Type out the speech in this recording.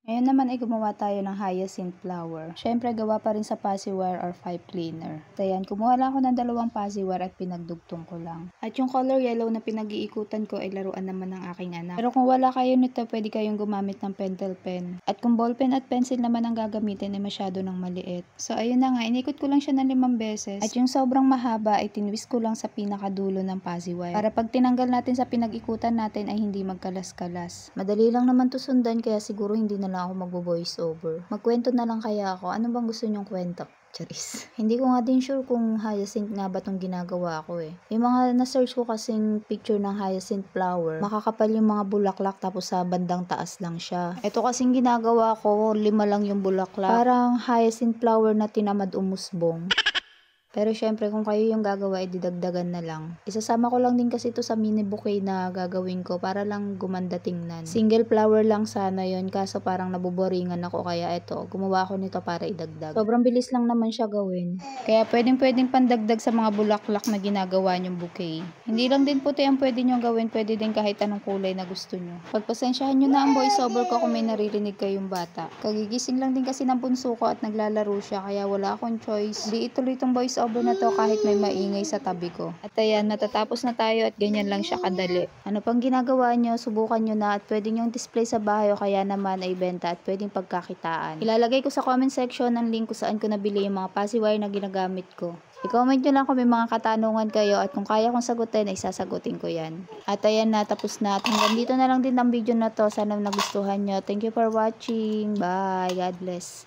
Ngayon naman ay gumawa tayo ng hyacinth flower. Siyempre, gawa pa rin sa fuzzy wire or pipe cleaner. So, ayan, kumuha lang ako ng 2 fuzzy wire at pinagdugtong ko lang. At yung color yellow na pinag-iikutan ko ay laruan naman ng aking anak. Pero kung wala kayo nito, pwede kayong gumamit ng pentel pen. At kung ballpen at pencil naman ang gagamitin ay masyado ng maliit. So, ayun na nga, inikot ko lang siya ng 5 beses. At yung sobrang mahaba ay tinwist ko lang sa pinakadulo ng fuzzy wire. Para pag tinanggal natin sa pinag-ikutan natin ay hindi magkalas-kalas. Madali lang naman to sundan kaya siguro hindi na lang ako magvo-voice over. Magkwento na lang kaya ako. Ano bang gusto nyong kwento? Charis. Hindi ko nga din sure kung hyacinth nga ba tong ginagawa ko eh. Yung mga na-search ko kasing picture ng hyacinth flower, makakapal yung mga bulaklak tapos sa bandang taas lang siya. Ito kasing ginagawa ko, 5 lang yung bulaklak. Parang hyacinth flower na tinamad umusbong. Pero syempre kung kayo yung gagawa, didagdagan na lang. Isasama ko lang din kasi ito sa mini bouquet na gagawin ko para lang gumanda tingnan. Single flower lang sana yon kaso parang nabuboringan ako kaya ito, gumawa ako nito para idagdag. Sobrang bilis lang naman siya gawin. Kaya pwedeng pandagdag sa mga bulaklak na ginagawa nyong bouquet. Hindi lang din puti ang pwede nyong gawin, pwede din kahit anong kulay na gusto nyo. Pagpasensyahan nyo na ang voice over ko kung may naririnig kayong bata. Kagigising lang din kasi ng bunso ko at naglalaro siya kaya wala akong choice. Di ituloy itong voice over na to kahit may maingay sa tabi ko. At ayan, natatapos na tayo at ganyan lang siya kadali. Ano pang ginagawa nyo, subukan nyo na at pwede nyong display sa bahay o kaya naman ay benta at pwedeng pagkakitaan. Ilalagay ko sa comment section ang link kung saan ko nabili yung mga fuzzy wire na ginagamit ko. I-comment nyo lang kung may mga katanungan kayo at kung kaya kong sagutin ay sasagutin ko yan. At ayan na, tapos na. At hanggang dito na lang din ang video na to. Sana nagustuhan nyo. Thank you for watching. Bye. God bless.